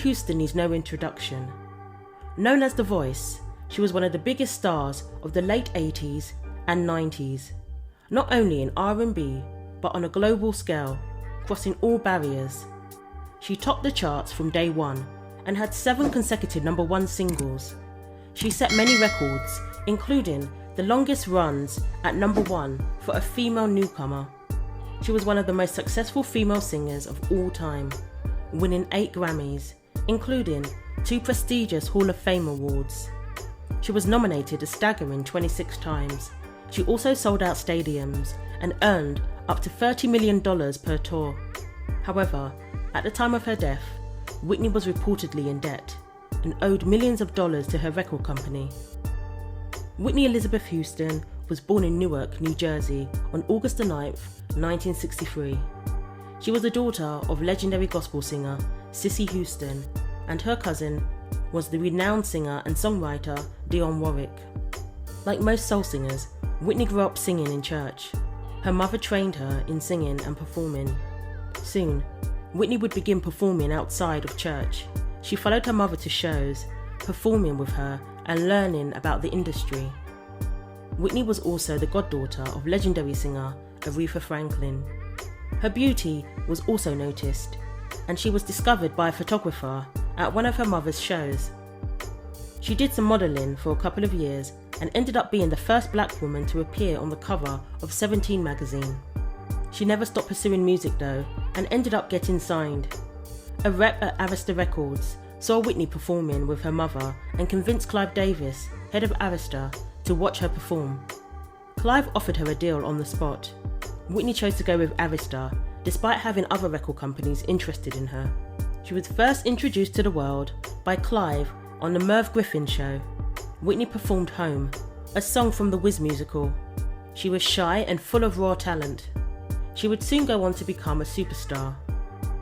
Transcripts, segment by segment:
Houston needs no introduction. Known as The Voice, she was one of the biggest stars of the late 80s and 90s, not only in R&B, but on a global scale, crossing all barriers. She topped the charts from day one and had 7 consecutive #1 singles. She set many records, including the longest runs at #1 for a female newcomer. She was one of the most successful female singers of all time, winning 8 Grammys, including 2 prestigious Hall of Fame awards. She was nominated a staggering 26 times. She also sold out stadiums and earned up to $30 million per tour. However, at the time of her death, Whitney was reportedly in debt and owed millions of dollars to her record company. Whitney Elizabeth Houston was born in Newark, New Jersey on August 9th, 1963. She was the daughter of legendary gospel singer Cissy Houston, and her cousin was the renowned singer and songwriter Dionne Warwick. Like most soul singers, Whitney grew up singing in church. Her mother trained her in singing and performing. Soon, Whitney would begin performing outside of church. She followed her mother to shows, performing with her and learning about the industry. Whitney was also the goddaughter of legendary singer Aretha Franklin. Her beauty was also noticed, and she was discovered by a photographer at one of her mother's shows. She did some modelling for a couple of years and ended up being the first black woman to appear on the cover of 17 magazine. She never stopped pursuing music though, and ended up getting signed. A rep at Arista Records saw Whitney performing with her mother and convinced Clive Davis, head of Arista, to watch her perform. Clive offered her a deal on the spot. Whitney chose to go with Arista, despite having other record companies interested in her. She was first introduced to the world by Clive on the Merv Griffin Show. Whitney performed Home, a song from the Wiz musical. She was shy and full of raw talent. She would soon go on to become a superstar.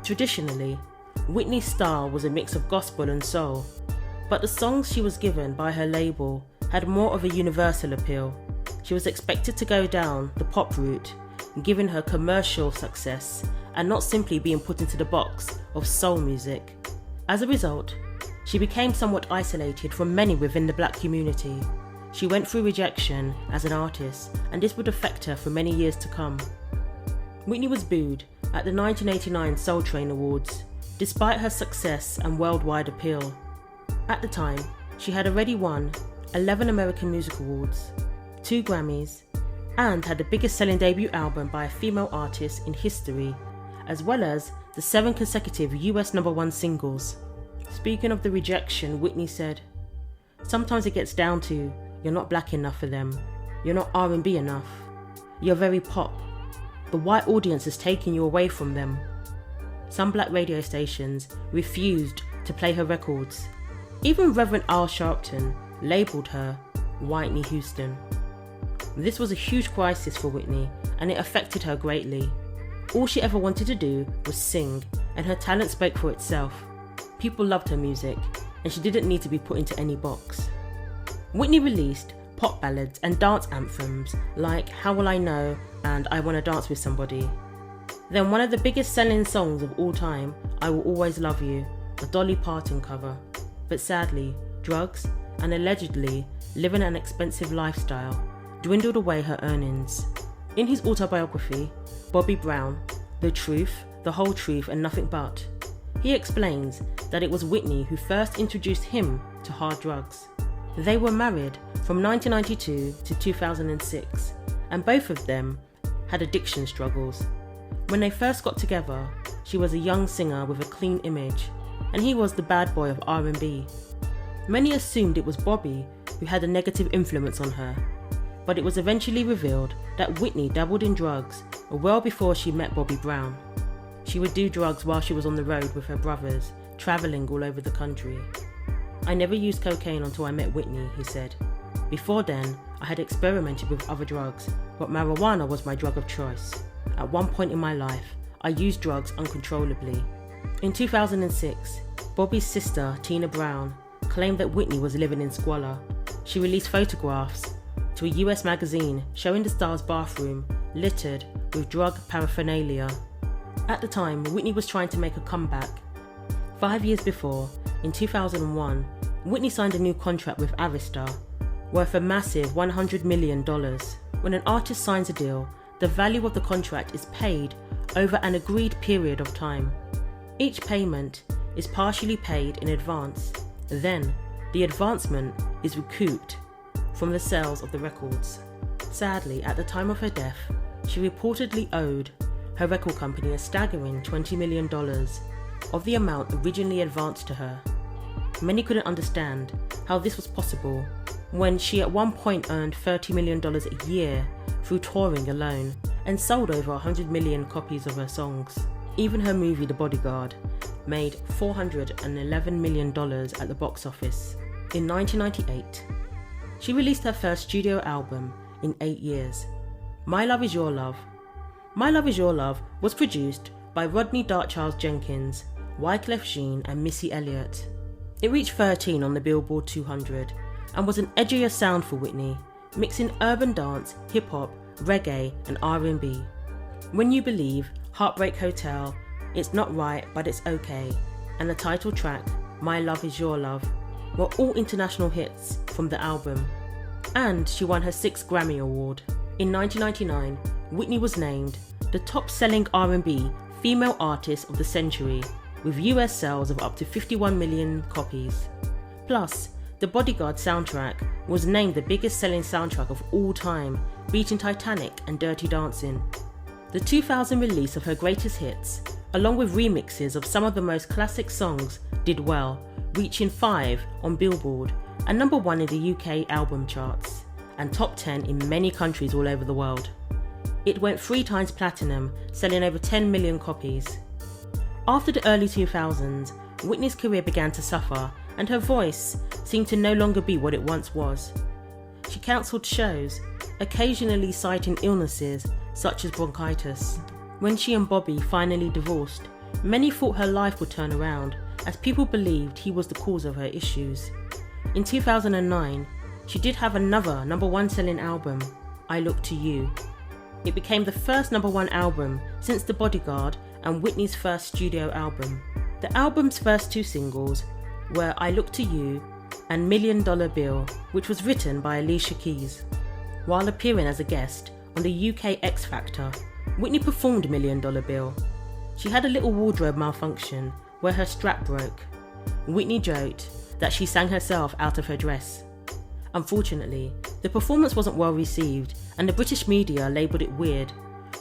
Traditionally, Whitney's style was a mix of gospel and soul, but the songs she was given by her label had more of a universal appeal. She was expected to go down the pop route, giving her commercial success and not simply being put into the box of soul music. As a result, she became somewhat isolated from many within the black community. She went through rejection as an artist, and this would affect her for many years to come. Whitney was booed at the 1989 Soul Train Awards, despite her success and worldwide appeal. At the time, she had already won 11 American Music Awards, 2 Grammys, and had the biggest selling debut album by a female artist in history, as well as the 7 consecutive US #1 singles. Speaking of the rejection, Whitney said, "Sometimes it gets down to, you're not black enough for them, you're not R&B enough, you're very pop. The white audience is taking you away from them." Some black radio stations refused to play her records. Even Reverend Al Sharpton labelled her Whitney Houston. This was a huge crisis for Whitney, and it affected her greatly. All she ever wanted to do was sing, and her talent spoke for itself. People loved her music, and she didn't need to be put into any box. Whitney released pop ballads and dance anthems like How Will I Know and I Wanna Dance With Somebody. Then one of the biggest selling songs of all time, I Will Always Love You, a Dolly Parton cover. But sadly, drugs and allegedly living an expensive lifestyle dwindled away her earnings. In his autobiography, Bobby Brown, The Truth, The Whole Truth and Nothing But, he explains that it was Whitney who first introduced him to hard drugs. They were married from 1992 to 2006, and both of them had addiction struggles. When they first got together, she was a young singer with a clean image, and he was the bad boy of R&B. Many assumed it was Bobby who had a negative influence on her, but it was eventually revealed that Whitney dabbled in drugs well before she met Bobby Brown. She would do drugs while she was on the road with her brothers, travelling all over the country. "I never used cocaine until I met Whitney," he said. "Before then, I had experimented with other drugs, but marijuana was my drug of choice. At one point in my life, I used drugs uncontrollably." In 2006, Bobby's sister, Tina Brown, claimed that Whitney was living in squalor. She released photographs to a US magazine showing the star's bathroom littered with drug paraphernalia. At the time, Whitney was trying to make a comeback. 5 years before, in 2001, Whitney signed a new contract with Arista, worth a massive $100 million. When an artist signs a deal, the value of the contract is paid over an agreed period of time. Each payment is partially paid in advance. Then, the advancement is recouped from the sales of the records. Sadly, at the time of her death, she reportedly owed her record company a staggering $20 million of the amount originally advanced to her. Many couldn't understand how this was possible when she at one point earned $30 million a year through touring alone and sold over 100 million copies of her songs. Even her movie The Bodyguard made $411 million at the box office. In 1998, she released her first studio album in 8 years, My Love Is Your Love. My Love Is Your Love was produced by Rodney Darkchild Jenkins, Wyclef Jean and Missy Elliott. It reached 13 on the Billboard 200 and was an edgier sound for Whitney, mixing urban dance, hip-hop, reggae and R&B. When You Believe, Heartbreak Hotel, It's Not Right But It's Okay, and the title track, My Love Is Your Love, were all international hits from the album. And she won her 6th Grammy Award. In 1999, Whitney was named the top-selling R&B female artist of the century, with US sales of up to 51 million copies. Plus, The Bodyguard soundtrack was named the biggest selling soundtrack of all time, beating Titanic and Dirty Dancing. The 2000 release of her greatest hits, along with remixes of some of the most classic songs, did well, reaching 5 on Billboard and number 1 in the UK album charts, and top 10 in many countries all over the world. It went 3 times platinum, selling over 10 million copies. After the early 2000s, Whitney's career began to suffer and her voice seemed to no longer be what it once was. She cancelled shows, occasionally citing illnesses such as bronchitis. When she and Bobby finally divorced, many thought her life would turn around as people believed he was the cause of her issues. In 2009, she did have another number 1 selling album, I Look to You. It became the first number 1 album since The Bodyguard and Whitney's first studio album. The album's first 2 singles were I Look to You and $1 Million Bill, which was written by Alicia Keys. While appearing as a guest on the UK X Factor, Whitney performed $1 Million Bill. She had a little wardrobe malfunction where her strap broke. Whitney joked that she sang herself out of her dress. Unfortunately, the performance wasn't well received and the British media labelled it weird,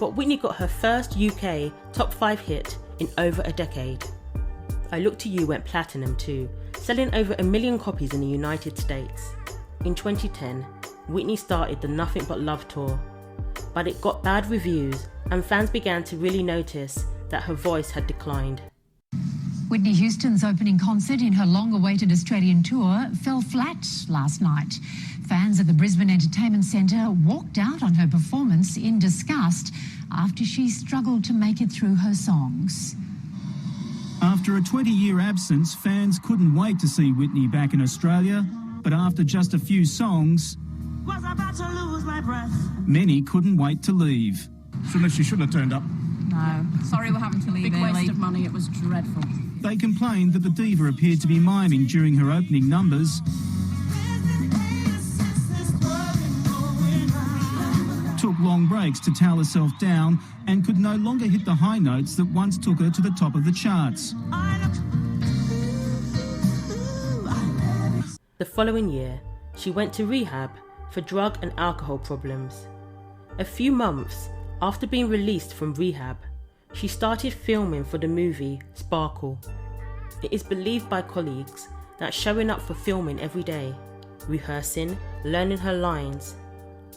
but Whitney got her first UK top 5 hit in over a decade. I Look to You went platinum too, selling over 1 million copies in the United States. In 2010, Whitney started the Nothing But Love tour, but it got bad reviews and fans began to really notice that her voice had declined. Whitney Houston's opening concert in her long-awaited Australian tour fell flat last night. Fans at the Brisbane Entertainment Centre walked out on her performance in disgust after she struggled to make it through her songs. After a 20-year absence, fans couldn't wait to see Whitney back in Australia, but after just a few songs, was about to lose my breath. Many couldn't wait to leave. She shouldn't have turned up. No, sorry we're having to leave Big early. waste of money, it was dreadful. They complained that the diva appeared to be miming during her opening numbers, took long breaks to towel herself down, and could no longer hit the high notes that once took her to the top of the charts. The following year, she went to rehab for drug and alcohol problems. A few months after being released from rehab, she started filming for the movie Sparkle. It is believed by colleagues that showing up for filming every day, rehearsing, learning her lines,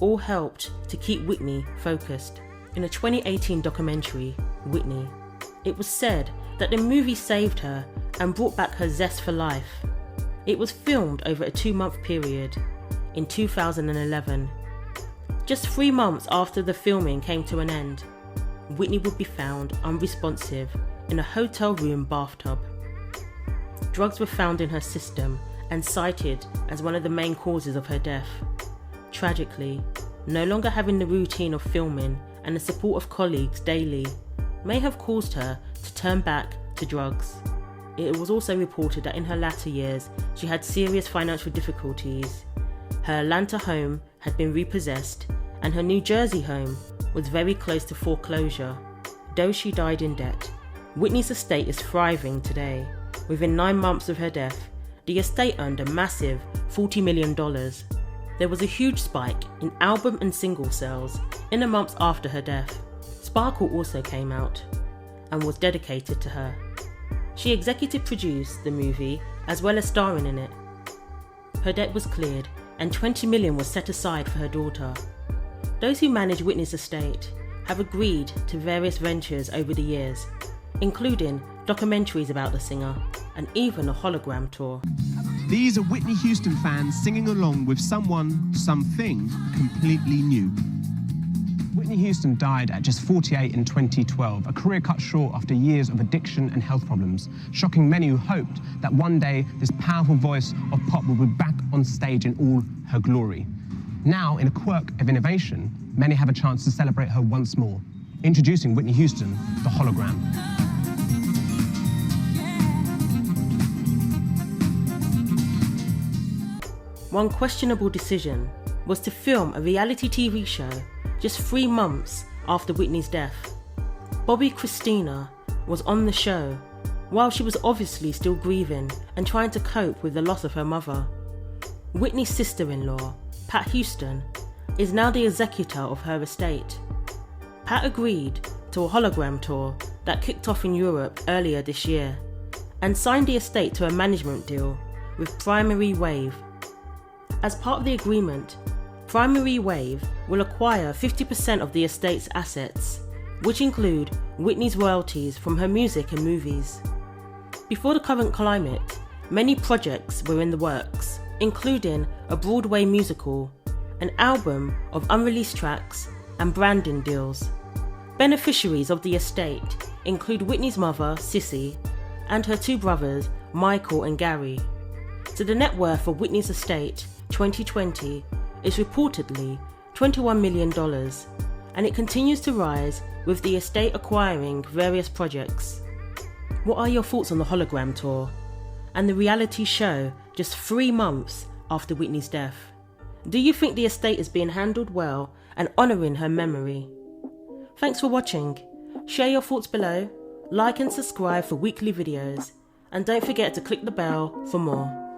all helped to keep Whitney focused. In a 2018 documentary, Whitney, it was said that the movie saved her and brought back her zest for life. It was filmed over a 2-month period in 2011. Just 3 months after the filming came to an end, Whitney would be found unresponsive in a hotel room bathtub. Drugs were found in her system and cited as one of the main causes of her death. Tragically, no longer having the routine of filming and the support of colleagues daily may have caused her to turn back to drugs. it was also reported that in her latter years she had serious financial difficulties. Her Atlanta home had been repossessed and her New Jersey home was very close to foreclosure. Though she died in debt, Whitney's estate is thriving today. Within 9 months of her death, the estate earned a massive $40 million. There was a huge spike in album and single sales in the months after her death. Sparkle also came out and was dedicated to her. She executive produced the movie as well as starring in it. Her debt was cleared and $20 million was set aside for her daughter. Those who manage Whitney's estate have agreed to various ventures over the years, including documentaries about the singer and even a hologram tour. These are Whitney Houston fans singing along with someone, something completely new. Whitney Houston died at just 48 in 2012, a career cut short after years of addiction and health problems, shocking many who hoped that one day this powerful voice of pop would be back on stage in all her glory. Now, in a quirk of innovation, many have a chance to celebrate her once more. Introducing Whitney Houston, the hologram. One questionable decision was to film a reality TV show just 3 months after Whitney's death. Bobby Christina was on the show while she was obviously still grieving and trying to cope with the loss of her mother. Whitney's sister-in-law, Pat Houston, is now the executor of her estate. Pat agreed to a hologram tour that kicked off in Europe earlier this year and signed the estate to a management deal with Primary Wave. As part of the agreement, Primary Wave will acquire 50% of the estate's assets, which include Whitney's royalties from her music and movies. Before the current climate, many projects were in the works, including a Broadway musical, an album of unreleased tracks, and branding deals. Beneficiaries of the estate include Whitney's mother, Cissy, and her 2 brothers, Michael and Gary. So the net worth of Whitney's estate, 2020, is reportedly $21 million, and it continues to rise with the estate acquiring various projects. What are your thoughts on the hologram tour and the reality show just 3 months after Whitney's death? Do you think the estate is being handled well and honouring her memory? Thanks for watching. Share your thoughts below, like and subscribe for weekly videos, and don't forget to click the bell for more.